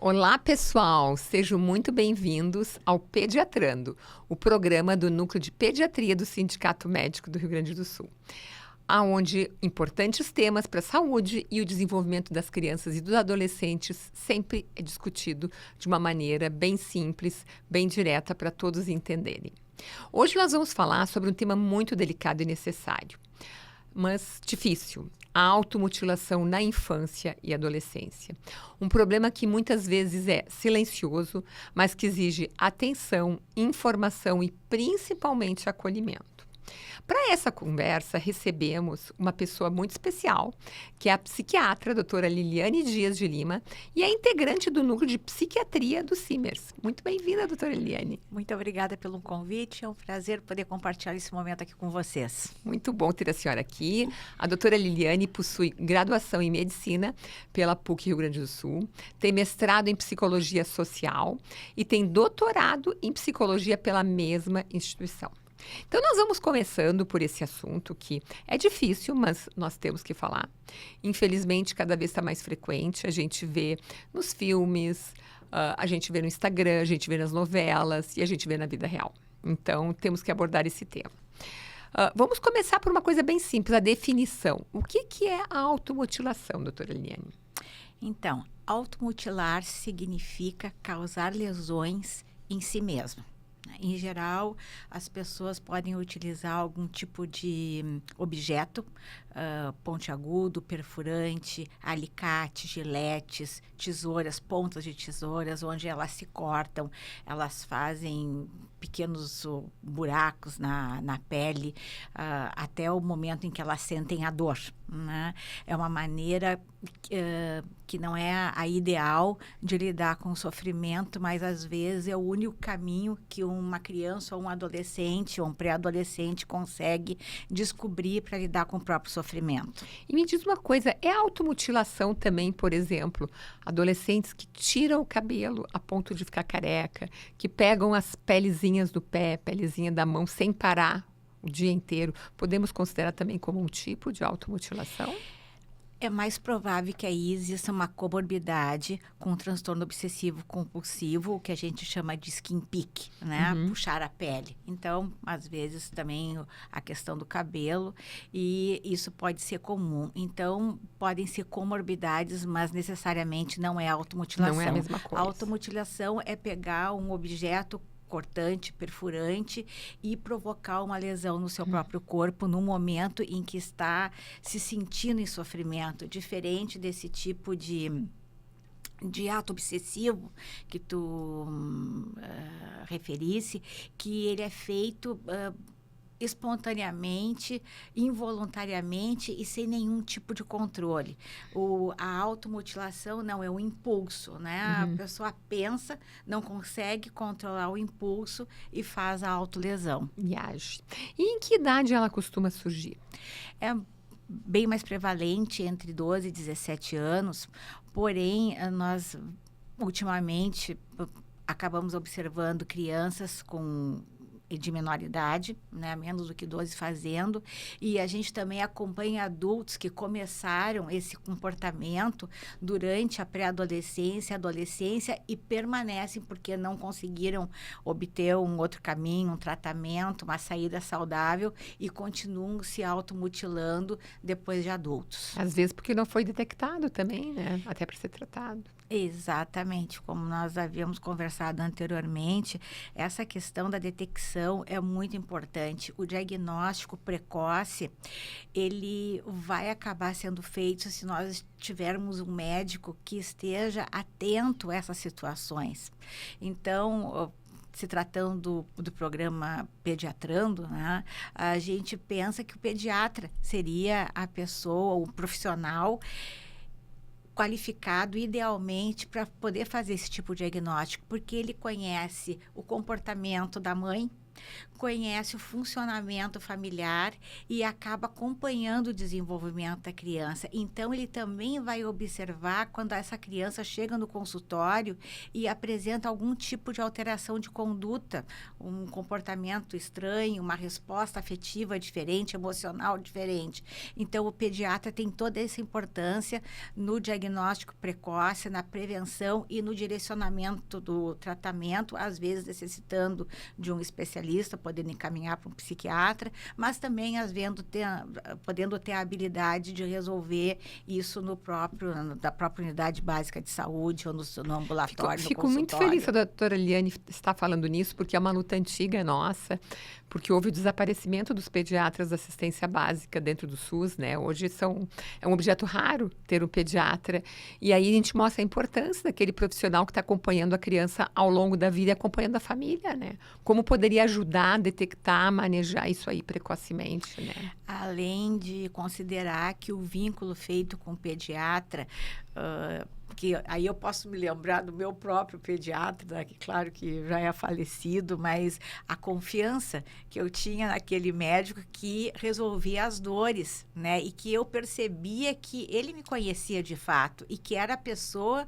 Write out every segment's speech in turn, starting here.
Olá, pessoal! Sejam muito bem-vindos ao Pediatrando, o programa do Núcleo de Pediatria do Sindicato Médico do Rio Grande do Sul, aonde importantes temas para a saúde e o desenvolvimento das crianças e dos adolescentes sempre é discutido de uma maneira bem simples, bem direta para todos entenderem. Hoje nós vamos falar sobre um tema muito delicado e necessário, mas difícil: a automutilação na infância e adolescência. Um problema que muitas vezes é silencioso, mas que exige atenção, informação e principalmente acolhimento. Para essa conversa, recebemos uma pessoa muito especial, que é a psiquiatra, a doutora Liliane Dias de Lima, e é integrante do Núcleo de Psiquiatria do CIMERS. Muito bem-vinda, doutora Liliane. Muito obrigada pelo convite, é um prazer poder compartilhar esse momento aqui com vocês. Muito bom ter a senhora aqui. A doutora Liliane possui graduação em Medicina pela PUC Rio Grande do Sul, tem mestrado em Psicologia Social e tem doutorado em Psicologia pela mesma instituição. Então, nós vamos começando por esse assunto que é difícil, mas nós temos que falar. Infelizmente, cada vez está mais frequente. A gente vê nos filmes, a gente vê no Instagram, a gente vê nas novelas e a gente vê na vida real. Então, temos que abordar esse tema. Vamos começar por uma coisa bem simples, a definição. O que é a automutilação, doutora Liliane? Então, automutilar significa causar lesões em si mesmo. Em geral, as pessoas podem utilizar algum tipo de objeto, pontiagudo, perfurante, alicate, giletes, tesouras, pontas de tesouras, onde elas se cortam, elas fazem pequenos buracos na pele, até o momento em que elas sentem a dor, né? É uma maneira que não é a ideal de lidar com o sofrimento, mas às vezes é o único caminho que uma criança ou um adolescente ou um pré-adolescente consegue descobrir para lidar com o próprio sofrimento. E me diz uma coisa, é automutilação também, por exemplo, adolescentes que tiram o cabelo a ponto de ficar careca, que pegam as pelezinhas do pé, pelezinha da mão sem parar o dia inteiro, podemos considerar também como um tipo de automutilação? É mais provável que aí exista uma comorbidade com transtorno obsessivo compulsivo, o que a gente chama de skin pick, né? Puxar a pele. Então, às vezes também a questão do cabelo, e isso pode ser comum. Então, podem ser comorbidades, mas necessariamente não é automutilação. Não é a mesma coisa. A automutilação é pegar um objeto cortante, perfurante e provocar uma lesão no seu próprio corpo no momento em que está se sentindo em sofrimento, diferente desse tipo de ato obsessivo que tu referisse, que ele é feito espontaneamente, involuntariamente e sem nenhum tipo de controle. A automutilação não é um impulso, né? A pessoa pensa, não consegue controlar o impulso e faz a autolesão. E age. E em que idade ela costuma surgir? É bem mais prevalente entre 12 e 17 anos, porém, nós ultimamente acabamos observando crianças de menor idade, né, menos do que 12 fazendo, e a gente também acompanha adultos que começaram esse comportamento durante a pré-adolescência, adolescência e permanecem porque não conseguiram obter um outro caminho, um tratamento, uma saída saudável e continuam se automutilando depois de adultos. Às vezes porque não foi detectado também, né? Até para ser tratado. Exatamente, como nós havíamos conversado anteriormente, essa questão da detecção é muito importante. O diagnóstico precoce, ele vai acabar sendo feito se nós tivermos um médico que esteja atento a essas situações. Então, se tratando do programa Pediatrando, né, a gente pensa que o pediatra seria a pessoa, o profissional qualificado idealmente para poder fazer esse tipo de diagnóstico, porque ele conhece o comportamento da mãe, conhece o funcionamento familiar e acaba acompanhando o desenvolvimento da criança. Então, ele também vai observar quando essa criança chega no consultório e apresenta algum tipo de alteração de conduta, um comportamento estranho, uma resposta afetiva diferente, emocional diferente. Então, o pediatra tem toda essa importância no diagnóstico precoce, na prevenção e no direcionamento do tratamento, às vezes necessitando de um especialista, podendo encaminhar para um psiquiatra, mas também podendo ter a habilidade de resolver isso da própria unidade básica de saúde ou no ambulatório, no Fico muito consultório. feliz a doutora Eliane estar falando nisso, porque é uma luta antiga nossa, porque houve o desaparecimento dos pediatras da assistência básica dentro do SUS, né? Hoje é um objeto raro ter um pediatra, e aí a gente mostra a importância daquele profissional que está acompanhando a criança ao longo da vida e acompanhando a família, né? Como poderia ajudar a detectar, manejar isso aí precocemente, né? Além de considerar que o vínculo feito com o pediatra, que aí eu posso me lembrar do meu próprio pediatra, que claro que já é falecido, mas a confiança que eu tinha naquele médico que resolvia as dores, né? E que eu percebia que ele me conhecia de fato e que era a pessoa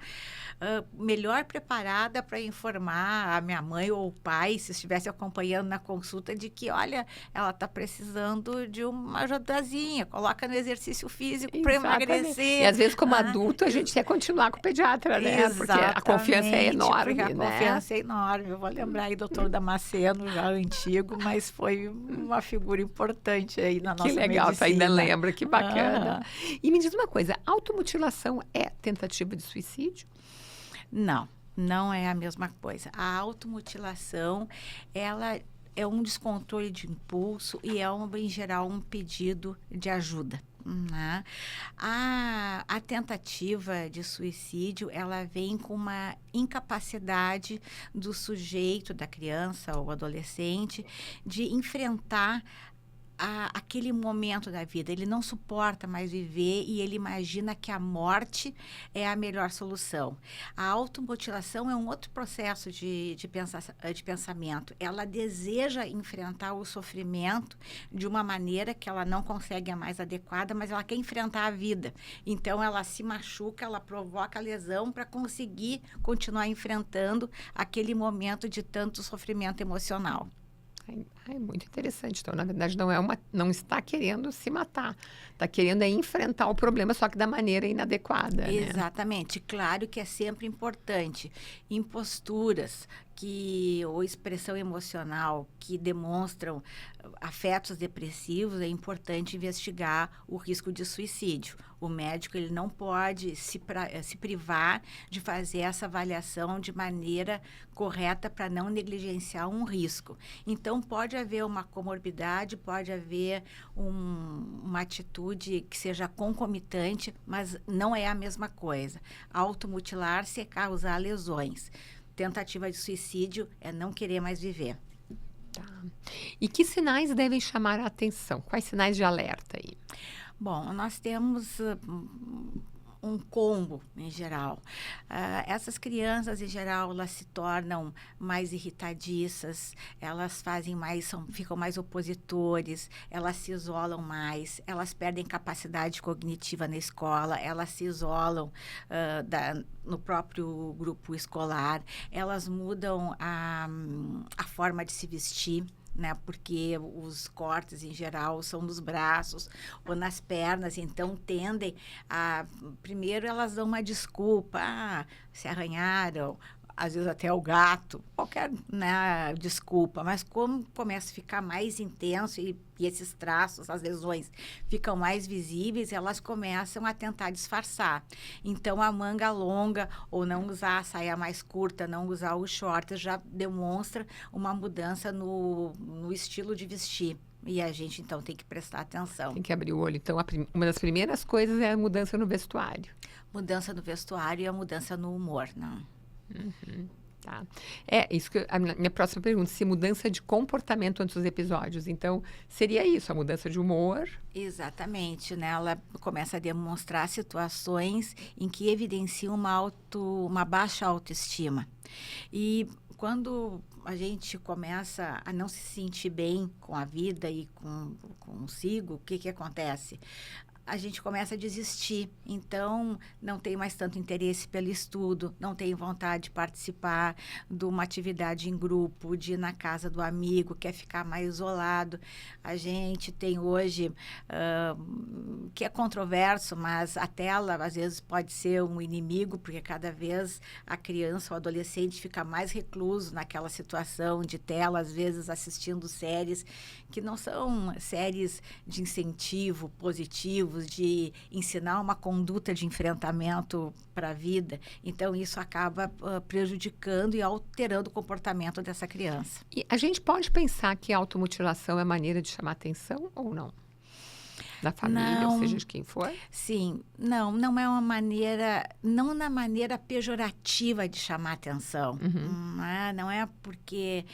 melhor preparada para informar a minha mãe ou o pai, se estivesse acompanhando na consulta, de que, olha, ela está precisando de uma ajudazinha, coloca no exercício físico para emagrecer. E às vezes, como adulto, a gente quer continuar com o pediatra, né? Exatamente, porque a confiança é enorme, porque a né? confiança é enorme. Eu vou lembrar aí do doutor Damasceno, já antigo, mas foi uma figura importante aí na nossa medicina. Que legal, você ainda lembra, que bacana. E me diz uma coisa, automutilação é tentativa de suicídio? Não é a mesma coisa. A automutilação, ela é um descontrole de impulso e em geral, um pedido de ajuda. Né? A tentativa de suicídio, ela vem com uma incapacidade do sujeito, da criança ou adolescente, de enfrentar aquele momento da vida. Ele não suporta mais viver e ele imagina que a morte é a melhor solução. A automutilação é um outro processo de pensamento. Ela deseja enfrentar o sofrimento de uma maneira que ela não consegue a mais adequada, mas ela quer enfrentar a vida. Então, ela se machuca, ela provoca lesão para conseguir continuar enfrentando aquele momento de tanto sofrimento emocional. É muito interessante. Então, na verdade, não está querendo se matar. Está querendo enfrentar o problema, só que da maneira inadequada. Né? Exatamente. Claro que é sempre importante. Em posturas ou expressão emocional que demonstram afetos depressivos, é importante investigar o risco de suicídio. O médico ele não pode se privar de fazer essa avaliação de maneira correta para não negligenciar um risco. Então, pode haver uma comorbidade, pode haver uma atitude que seja concomitante, mas não é a mesma coisa. Automutilar-se é causar lesões. Tentativa de suicídio é não querer mais viver. Tá. E que sinais devem chamar a atenção? Quais sinais de alerta aí? Bom, nós temos um combo, em geral. Essas crianças, em geral, elas se tornam mais irritadiças, elas ficam mais opositores, elas se isolam mais, elas perdem capacidade cognitiva na escola, elas se isolam no próprio grupo escolar, elas mudam a forma de se vestir, né? Porque os cortes, em geral, são nos braços ou nas pernas, então tendem primeiro elas dão uma desculpa, se arranharam, às vezes até o gato, qualquer, né, desculpa, mas como começa a ficar mais intenso e esses traços, as lesões ficam mais visíveis, elas começam a tentar disfarçar. Então, a manga longa ou não usar a saia mais curta, não usar os shorts, já demonstra uma mudança no estilo de vestir. E a gente, então, tem que prestar atenção. Tem que abrir o olho. Então, uma das primeiras coisas é a mudança no vestuário. Mudança no vestuário e a mudança no humor, não? Uhum, tá. Isso que a minha próxima pergunta, se mudança de comportamento antes dos episódios. Então, seria isso, a mudança de humor? Exatamente, né? Ela começa a demonstrar situações em que evidenciam uma baixa autoestima. E quando a gente começa a não se sentir bem com a vida e consigo, o que acontece? A gente começa a desistir. Então, não tem mais tanto interesse pelo estudo, não tem vontade de participar de uma atividade em grupo, de ir na casa do amigo, quer ficar mais isolado. A gente tem hoje, que é controverso, mas a tela, às vezes, pode ser um inimigo, porque cada vez a criança ou adolescente fica mais recluso naquela situação de tela, às vezes assistindo séries que não são séries de incentivo positivo, de ensinar uma conduta de enfrentamento para a vida. Então, isso acaba prejudicando e alterando o comportamento dessa criança. E a gente pode pensar que a automutilação é maneira de chamar atenção ou não? Da família, Não, ou seja, de quem for? sim, não é uma maneira, não na maneira pejorativa de chamar atenção. Não é porque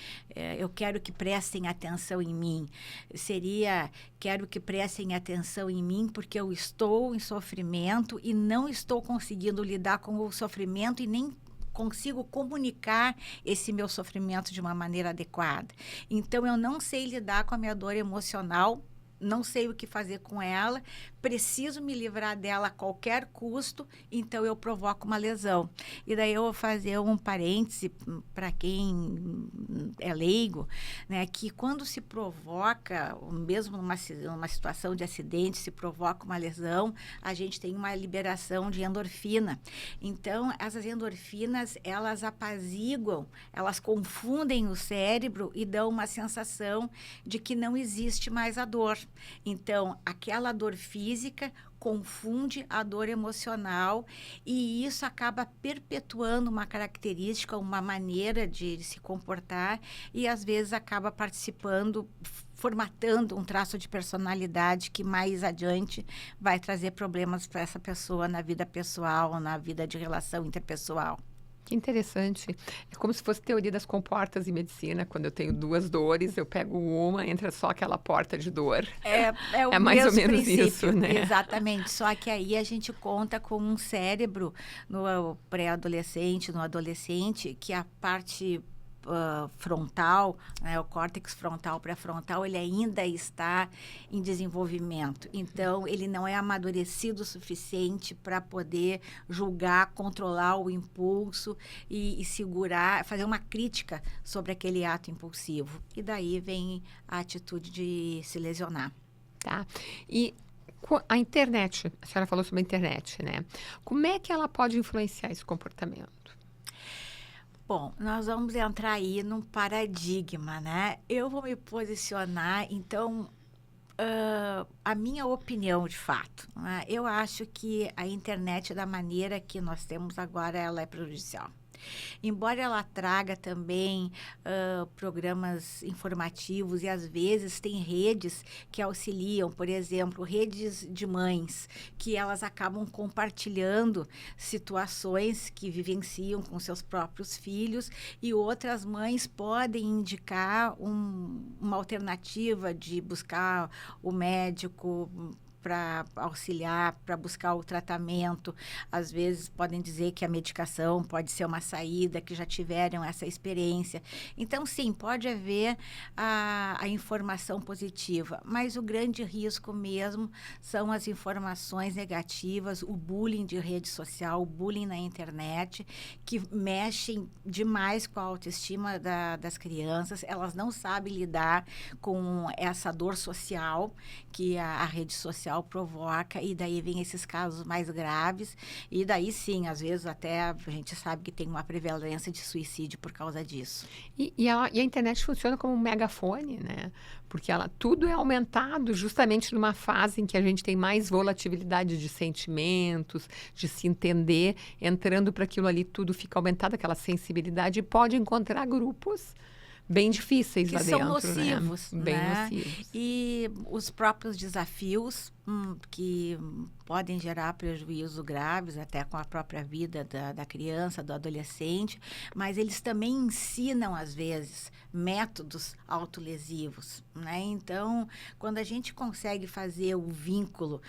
eu quero que prestem atenção em mim. Seria, quero que prestem atenção em mim porque eu estou em sofrimento e não estou conseguindo lidar com o sofrimento e nem consigo comunicar esse meu sofrimento de uma maneira adequada. Então, eu não sei lidar com a minha dor emocional, não sei o que fazer com ela, preciso me livrar dela a qualquer custo, então eu provoco uma lesão. E daí eu vou fazer um parêntese para quem é leigo, né, que quando se provoca, mesmo numa situação de acidente, se provoca uma lesão, a gente tem uma liberação de endorfina. Então, essas endorfinas, elas apaziguam, elas confundem o cérebro e dão uma sensação de que não existe mais a dor. Então, aquela dor física confunde a dor emocional e isso acaba perpetuando uma característica, uma maneira de se comportar e, às vezes, acaba participando, formatando um traço de personalidade que mais adiante vai trazer problemas para essa pessoa na vida pessoal, na vida de relação interpessoal. Que interessante. É como se fosse teoria das comportas em medicina. Quando eu tenho duas dores, eu pego uma, entra só aquela porta de dor. É o É mais ou mesmo menos princípio, isso, né? Exatamente. Só que aí a gente conta com um cérebro no pré-adolescente, no adolescente, que a parte frontal, né, o córtex frontal pré-frontal, ele ainda está em desenvolvimento. Então, ele não é amadurecido o suficiente para poder julgar, controlar o impulso e segurar, fazer uma crítica sobre aquele ato impulsivo. E daí vem a atitude de se lesionar. Tá? E a internet, a senhora falou sobre a internet, né? Como é que ela pode influenciar esse comportamento? Bom, nós vamos entrar aí num paradigma, né? Eu vou me posicionar, então, a minha opinião, de fato, né? Eu acho que a internet, da maneira que nós temos agora, ela é prejudicial. Embora ela traga também programas informativos e, às vezes, tem redes que auxiliam, por exemplo, redes de mães, que elas acabam compartilhando situações que vivenciam com seus próprios filhos e outras mães podem indicar uma alternativa de buscar o médico para auxiliar, para buscar o tratamento. Às vezes podem dizer que a medicação pode ser uma saída, que já tiveram essa experiência. Então, sim, pode haver a informação positiva, mas o grande risco mesmo são as informações negativas, o bullying de rede social, o bullying na internet, que mexem demais com a autoestima das crianças. Elas não sabem lidar com essa dor social que a rede social provoca, e daí vem esses casos mais graves, e daí sim, às vezes até a gente sabe que tem uma prevalência de suicídio por causa disso. E a internet funciona como um megafone, né? Porque tudo é aumentado justamente numa fase em que a gente tem mais volatilidade de sentimentos, de se entender, entrando para aquilo ali, tudo fica aumentado, aquela sensibilidade, e pode encontrar grupos bem difíceis lá dentro, são nocivos, né? Bem né? nocivos. E os próprios desafios que podem gerar prejuízo graves até com a própria vida da criança, do adolescente, mas eles também ensinam, às vezes, métodos autolesivos, né? Então, quando a gente consegue fazer o vínculo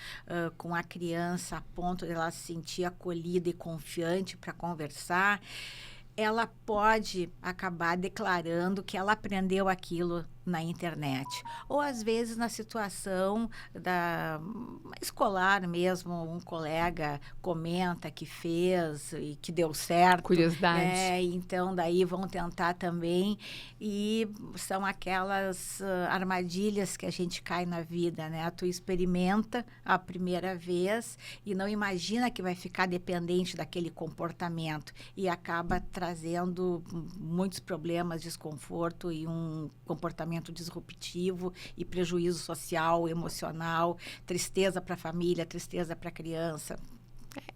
com a criança a ponto de ela se sentir acolhida e confiante para conversar, ela pode acabar declarando que ela aprendeu aquilo na internet. Ou, às vezes, na situação escolar mesmo, um colega comenta que fez e que deu certo. Curiosidade. Então, daí vão tentar também. E são aquelas armadilhas que a gente cai na vida, né? Tu experimenta a primeira vez e não imagina que vai ficar dependente daquele comportamento. E acaba trazendo muitos problemas, desconforto e um comportamento disruptivo e prejuízo social, emocional, tristeza para a família, tristeza para a criança.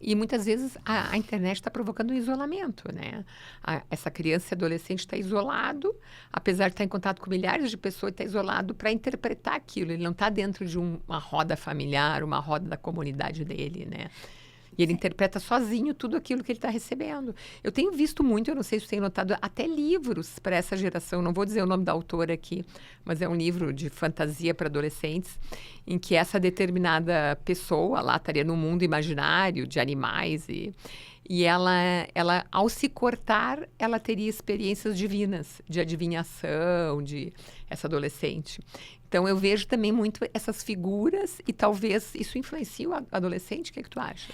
E muitas vezes a internet está provocando um isolamento, né? Essa criança e adolescente está isolado, apesar de estar em contato com milhares de pessoas, está isolado para interpretar aquilo. Ele não está dentro de uma roda familiar, uma roda da comunidade dele, né? E ele interpreta sozinho tudo aquilo que ele está recebendo. Eu tenho visto muito, eu não sei se você tem notado, até livros para essa geração. Não vou dizer o nome da autora aqui, mas é um livro de fantasia para adolescentes, em que essa determinada pessoa lá estaria no mundo imaginário de animais e ela, ao se cortar, ela teria experiências divinas, de adivinhação, de essa adolescente. Então, eu vejo também muito essas figuras e talvez isso influencie o adolescente. O que é que tu acha?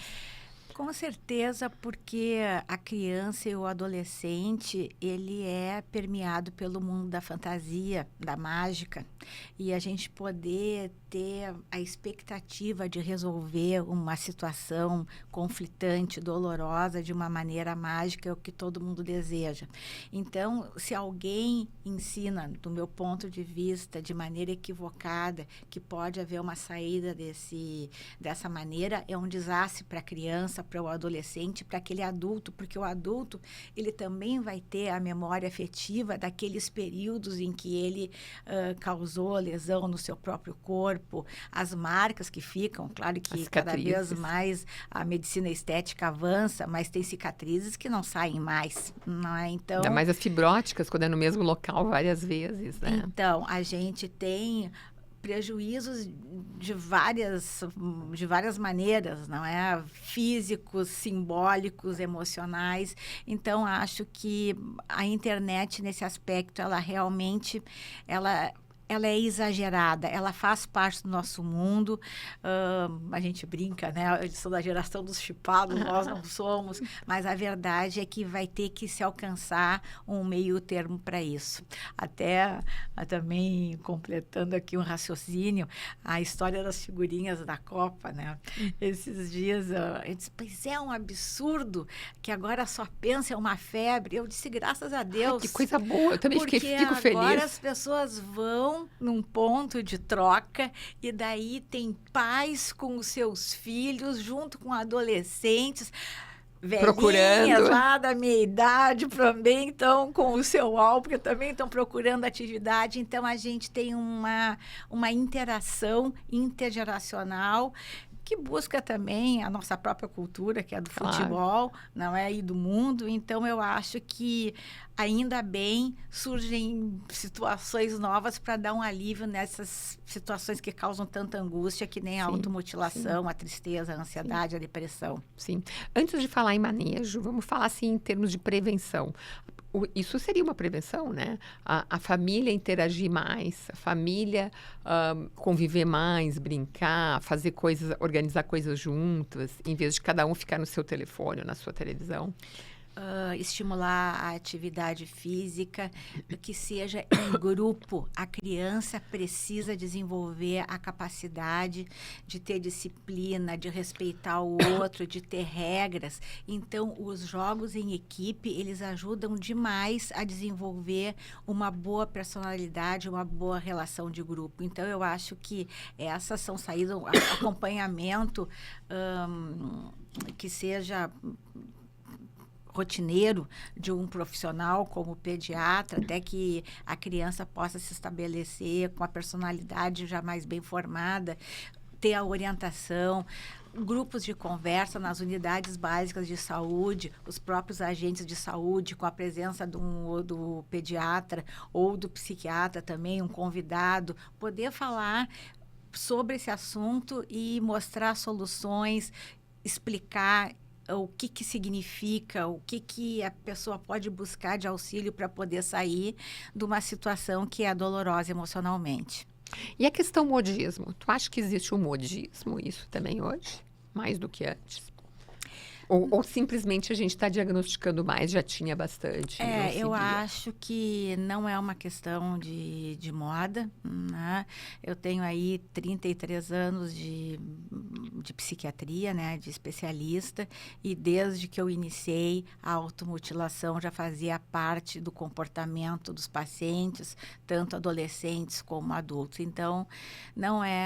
Com certeza, porque a criança e o adolescente, ele é permeado pelo mundo da fantasia, da mágica. E a gente poder ter a expectativa de resolver uma situação conflitante, dolorosa, de uma maneira mágica, é o que todo mundo deseja. Então, se alguém ensina, do meu ponto de vista, de maneira equivocada, que pode haver uma saída dessa maneira, é um desastre para a criança, para o adolescente, para aquele adulto, porque o adulto, ele também vai ter a memória afetiva daqueles períodos em que ele causou lesão no seu próprio corpo, as marcas que ficam, claro que cada vez mais a medicina estética avança, mas tem cicatrizes que não saem mais, não é? Então, ainda mais as fibróticas, quando é no mesmo local várias vezes, né? Então, a gente tem prejuízos de várias maneiras, não é? Físicos, simbólicos, emocionais. Então, acho que a internet, nesse aspecto, ela realmente, ela é exagerada, ela faz parte do nosso mundo. A gente brinca, né? Eu sou da geração dos chipados, nós não somos, mas a verdade é que vai ter que se alcançar um meio termo para isso. Até também completando aqui um raciocínio, a história das figurinhas da Copa, né? Esses dias eu disse, pois é um absurdo que agora só pensa, é uma febre. Eu disse, graças a Deus. Ai, que coisa boa, eu também fico feliz. Porque agora as pessoas vão num ponto de troca e daí tem pais com os seus filhos junto com adolescentes velhinhas lá da minha idade também estão com o seu álbum, porque também estão procurando atividade. Então, a gente tem uma interação intergeracional que busca também a nossa própria cultura, que é do futebol, não é? E do mundo. Então, eu acho que, ainda bem, surgem situações novas para dar um alívio nessas situações que causam tanta angústia, que nem a automutilação, a tristeza, a ansiedade, a depressão. Sim. Antes de falar em manejo, vamos falar assim em termos de prevenção. Isso seria uma prevenção, né? A família interagir mais, a família conviver mais, brincar, fazer coisas, organizar coisas juntas, em vez de cada um ficar no seu telefone ou na sua televisão. Estimular a atividade física, que seja em grupo. A criança precisa desenvolver a capacidade de ter disciplina, de respeitar o outro, de ter regras. Então, os jogos em equipe, eles ajudam demais a desenvolver uma boa personalidade, uma boa relação de grupo. Então, eu acho que essas são saídas, acompanhamento que seja rotineiro de um profissional como o pediatra, até que a criança possa se estabelecer com a personalidade já mais bem formada, ter a orientação, grupos de conversa nas unidades básicas de saúde, os próprios agentes de saúde, com a presença do pediatra ou do psiquiatra também, um convidado, poder falar sobre esse assunto e mostrar soluções, explicar o que que significa, o que que a pessoa pode buscar de auxílio para poder sair de uma situação que é dolorosa emocionalmente. E a questão modismo? Tu acha que existe um modismo, isso também hoje? Mais do que antes? Ou simplesmente a gente está diagnosticando mais, já tinha bastante, e não se Eu via? acho que não é uma questão de moda, né? Eu tenho aí 33 anos de psiquiatria, né? De especialista, e desde que eu iniciei, a automutilação já fazia parte do comportamento dos pacientes, tanto adolescentes como adultos. Então, não é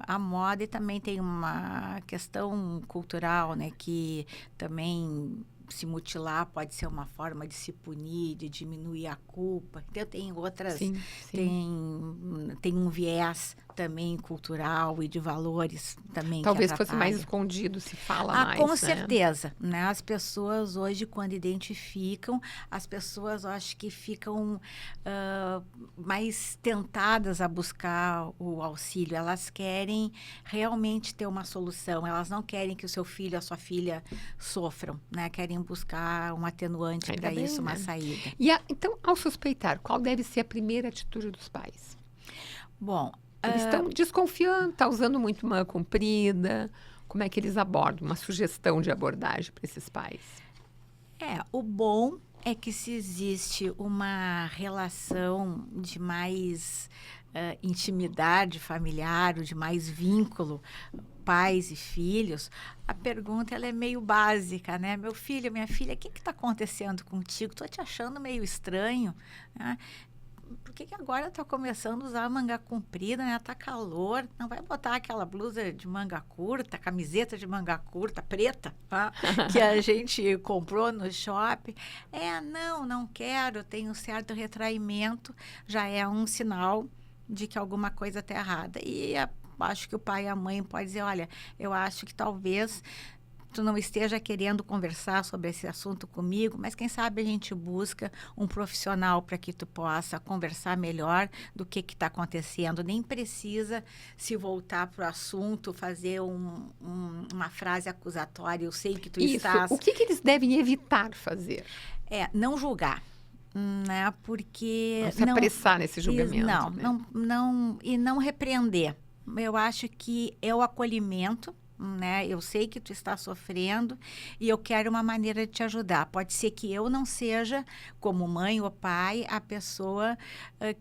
a moda, e também tem uma questão cultural, né? Que também se mutilar pode ser uma forma de se punir, de diminuir a culpa. Então, tem outras, Sim, sim. tem um viés também cultural e de valores também que Talvez fosse mais atrapalha. escondido, se fala Com mais, né? certeza, né? As pessoas hoje, quando identificam, as pessoas, eu acho que ficam mais tentadas a buscar o auxílio. Elas querem realmente ter uma solução. Elas não querem que o seu filho, a sua filha sofram, né? Querem buscar um atenuante Ainda para bem, isso, uma né? saída. Então, ao suspeitar, qual deve ser a primeira atitude dos pais? Bom, Eles estão desconfiando, está usando muito manga comprida. Como é que eles abordam? Uma sugestão de abordagem para esses pais. o bom é que se existe uma relação de mais intimidade familiar, ou de mais vínculo, pais e filhos, a pergunta ela é meio básica, né? Meu filho, minha filha, o que está acontecendo contigo? Estou te achando meio estranho, né? Por que agora está começando a usar manga comprida, né? Tá calor, não vai botar aquela blusa de manga curta, camiseta de manga curta, preta, tá? Que a gente comprou no shopping. Não quero, tenho um certo retraimento, já é um sinal de que alguma coisa está errada. E acho que o pai e a mãe podem dizer, olha, eu acho que talvez tu não esteja querendo conversar sobre esse assunto comigo, mas quem sabe a gente busca um profissional para que tu possa conversar melhor do que está acontecendo. Nem precisa se voltar para o assunto, fazer uma frase acusatória. Eu sei que tu Isso. estás... O que eles devem evitar fazer? não julgar, né? Porque... Não se apressar nesse julgamento. E não repreender. Eu acho que é o acolhimento, né? Eu sei que tu está sofrendo e eu quero uma maneira de te ajudar. Pode ser que eu não seja, como mãe ou pai, a pessoa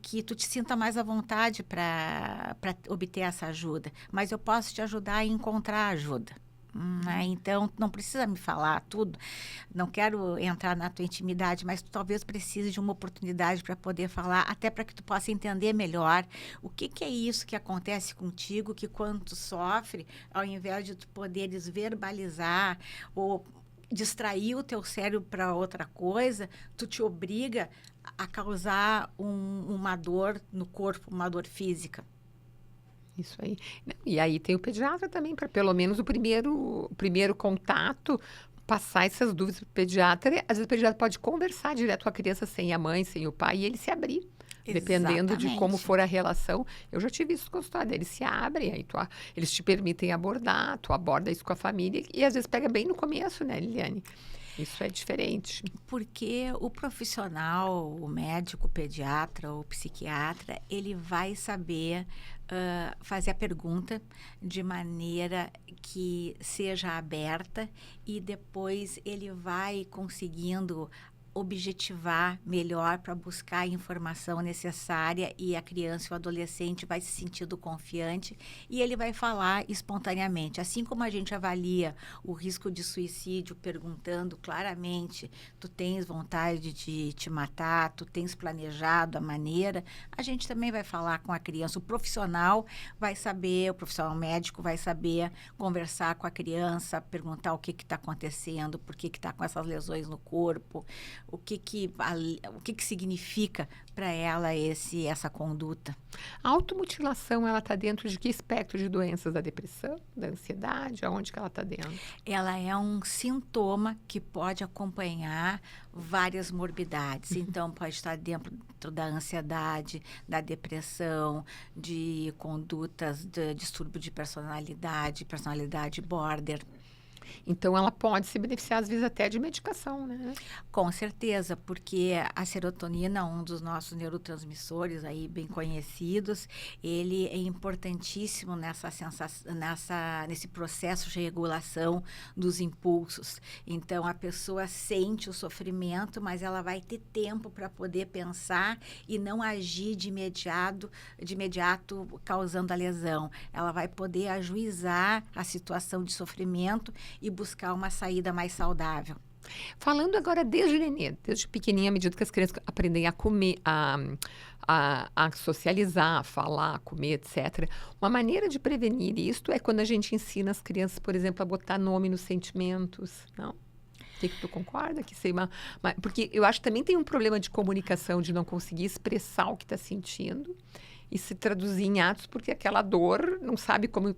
que tu te sinta mais à vontade para obter essa ajuda, mas eu posso te ajudar a encontrar ajuda. Né? Então, não precisa me falar tudo, não quero entrar na tua intimidade, mas tu talvez precise de uma oportunidade para poder falar, até para que tu possa entender melhor o que é isso que acontece contigo, que quando tu sofre, ao invés de tu poderes verbalizar ou distrair o teu cérebro para outra coisa, tu te obriga a causar uma dor no corpo, uma dor física. Isso aí. E aí tem o pediatra também, para pelo menos o primeiro contato, passar essas dúvidas para o pediatra. Às vezes o pediatra pode conversar direto com a criança, sem a mãe, sem o pai, e ele se abrir. Dependendo de como for a relação. Eu já tive isso no consultório, eles se abrem, aí eles te permitem abordar, tu aborda isso com a família, e às vezes pega bem no começo, né, Liliane? Isso é diferente. Porque o profissional, o médico, o pediatra ou psiquiatra, ele vai saber fazer a pergunta de maneira que seja aberta e depois ele vai conseguindo objetivar melhor para buscar a informação necessária e a criança ou adolescente vai se sentindo confiante e ele vai falar espontaneamente. Assim como a gente avalia o risco de suicídio perguntando claramente, tu tens vontade de te matar, tu tens planejado a maneira, a gente também vai falar com a criança. O profissional vai saber, o profissional médico vai saber conversar com a criança, perguntar o que está acontecendo, por que está com essas lesões no corpo, o que significa para ela essa conduta. A automutilação, ela está dentro de que espectro de doenças? Da depressão, da ansiedade? Aonde que ela está dentro? Ela é um sintoma que pode acompanhar várias morbidades. Então, pode estar dentro da ansiedade, da depressão, de condutas de distúrbio de personalidade border. Então, ela pode se beneficiar, às vezes, até de medicação, né? Com certeza, porque a serotonina, um dos nossos neurotransmissores aí bem conhecidos, ele é importantíssimo nesse processo de regulação dos impulsos. Então, a pessoa sente o sofrimento, mas ela vai ter tempo para poder pensar e não agir de imediato causando a lesão. Ela vai poder ajuizar a situação de sofrimento e buscar uma saída mais saudável. Falando agora desde nenê, desde pequenininha, à medida que as crianças aprendem a comer, a socializar, a falar, a comer, etc. Uma maneira de prevenir isto é quando a gente ensina as crianças, por exemplo, a botar nome nos sentimentos, não? O que tu concorda? Porque eu acho que também tem um problema de comunicação, de não conseguir expressar o que está sentindo e se traduzir em atos, porque aquela dor não sabe como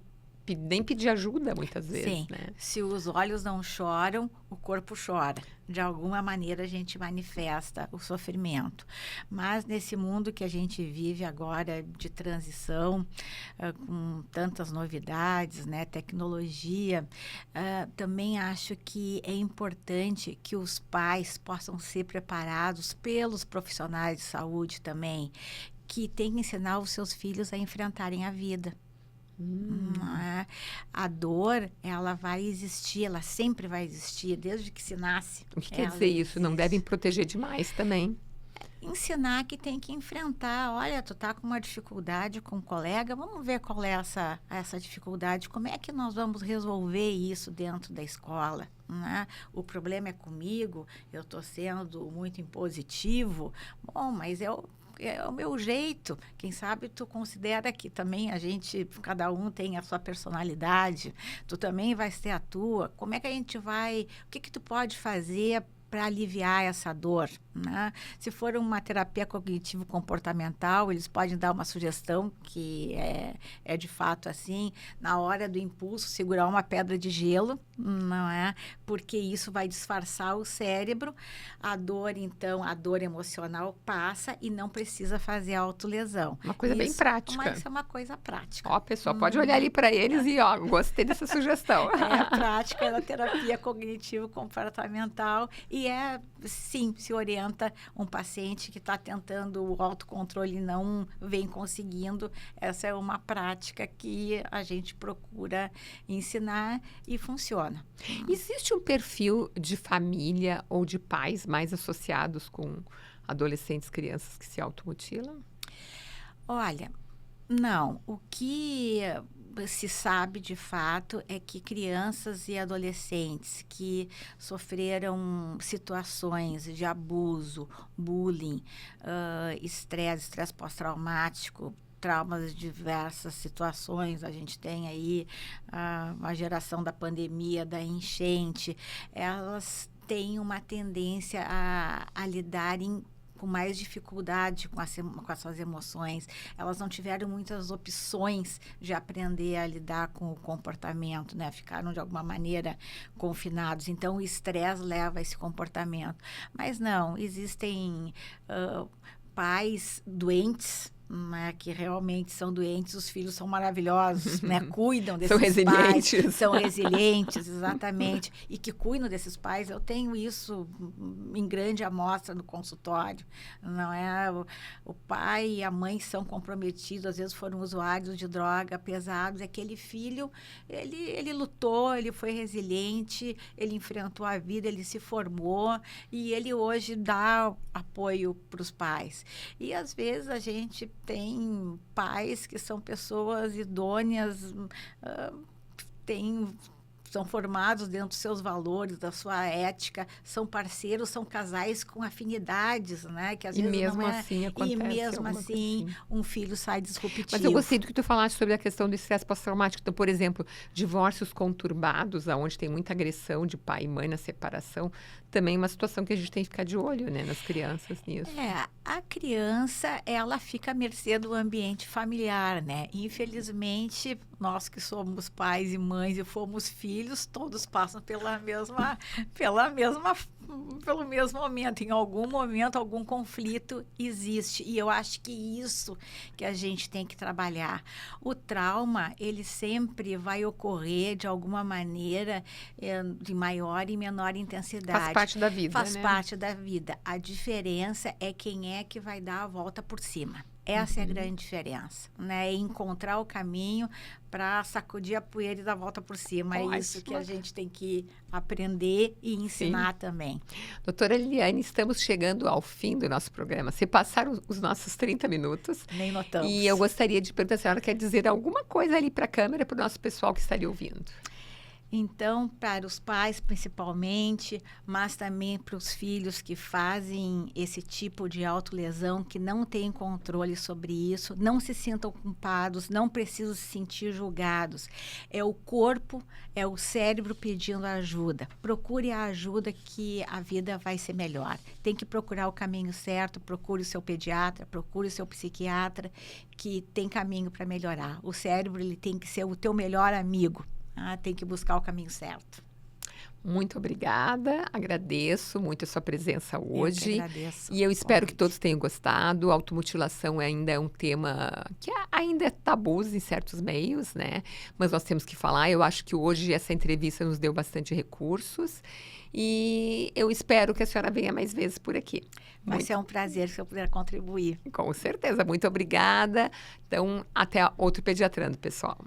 nem pedir ajuda, muitas vezes. Sim, né? Se os olhos não choram, o corpo chora. De alguma maneira a gente manifesta o sofrimento. Mas nesse mundo que a gente vive agora de transição, com tantas novidades, né, tecnologia, também acho que é importante que os pais possam ser preparados pelos profissionais de saúde também, que têm que ensinar os seus filhos a enfrentarem a vida. A dor, ela vai existir, ela sempre vai existir, desde que se nasce. O que quer dizer isso? Existe. Não devem proteger demais também. Ensinar que tem que enfrentar. Olha, tu tá com uma dificuldade com um colega, vamos ver qual é essa dificuldade, como é que nós vamos resolver isso dentro da escola, né? O problema é comigo, eu tô sendo muito impositivo. Bom, mas é o meu jeito. Quem sabe tu considera que também cada um tem a sua personalidade, tu também vai ter a tua. Como é que o que tu pode fazer para aliviar essa dor, né? Se for uma terapia cognitivo-comportamental, eles podem dar uma sugestão que é de fato assim, na hora do impulso, segurar uma pedra de gelo, não é? Porque isso vai disfarçar o cérebro. A dor emocional passa e não precisa fazer autolesão. Uma coisa bem prática. Isso é uma coisa prática. Ó, a pessoa pode olhar ali para eles e, gostei dessa sugestão. É a prática da terapia cognitivo-comportamental e sim, se orienta um paciente que está tentando o autocontrole e não vem conseguindo. Essa é uma prática que a gente procura ensinar e funciona. Existe um perfil de família ou de pais mais associados com adolescentes, crianças que se automutilam? Olha, não. O que se sabe de fato é que crianças e adolescentes que sofreram situações de abuso, bullying, estresse pós-traumático, traumas de diversas situações, a gente tem aí a geração da pandemia, da enchente, elas têm uma tendência a lidarem com mais dificuldade com as suas emoções. Elas não tiveram muitas opções de aprender a lidar com o comportamento, né? Ficaram, de alguma maneira, confinados. Então, o estresse leva a esse comportamento. Mas não, existem pais doentes, né, que realmente são doentes, os filhos são maravilhosos, né, cuidam desses pais, são resilientes, exatamente, e que cuidam desses pais. Eu tenho isso em grande amostra no consultório, não é? O pai e a mãe são comprometidos, às vezes foram usuários de droga pesados, aquele filho, ele lutou, ele foi resiliente, ele enfrentou a vida, ele se formou e ele hoje dá apoio para os pais. E às vezes a gente tem pais que são pessoas idôneas, são formados dentro dos seus valores, da sua ética, são parceiros, são casais com afinidades, né? Que às vezes mesmo não é, assim acontece. E mesmo assim, um filho sai disruptivo. Mas eu gostei do que tu falaste sobre a questão do estresse pós-traumático. Então, por exemplo, divórcios conturbados, onde tem muita agressão de pai e mãe na separação, também é uma situação que a gente tem que ficar de olho, né, nas crianças nisso. A criança, ela fica à mercê do ambiente familiar, né? Infelizmente, nós que somos pais e mães e fomos filhos, todos passam pela mesma pelo mesmo momento. Em algum momento, algum conflito existe. E eu acho que isso que a gente tem que trabalhar. O trauma, ele sempre vai ocorrer de alguma maneira, de maior e menor intensidade. Faz parte da vida, Faz né? parte da vida. A diferença é quem é que vai dar a volta por cima. Essa é a grande diferença, né? É encontrar o caminho para sacudir a poeira e dar a volta por cima. É isso que a gente tem que aprender e ensinar também. Doutora Liliane, estamos chegando ao fim do nosso programa. Se passaram os nossos 30 minutos. Nem notamos. E eu gostaria de perguntar se a senhora quer dizer alguma coisa ali para a câmera, para o nosso pessoal que está ali ouvindo. Então, para os pais principalmente, mas também para os filhos que fazem esse tipo de autolesão, que não têm controle sobre isso, não se sintam culpados, não precisam se sentir julgados. É o corpo, é o cérebro pedindo ajuda. Procure a ajuda que a vida vai ser melhor. Tem que procurar o caminho certo, procure o seu pediatra, procure o seu psiquiatra, que tem caminho para melhorar. O cérebro, ele tem que ser o teu melhor amigo. Tem que buscar o caminho certo. Muito obrigada, agradeço muito a sua presença hoje. Eu que agradeço. E eu espero que todos tenham gostado. A automutilação ainda é um tema que ainda é tabu em certos meios, né? Mas nós temos que falar. Eu acho que hoje essa entrevista nos deu bastante recursos. E eu espero que a senhora venha mais vezes por aqui. Vai ser um prazer se eu puder contribuir. Com certeza. Muito obrigada. Então, até outro Pediatrando, pessoal.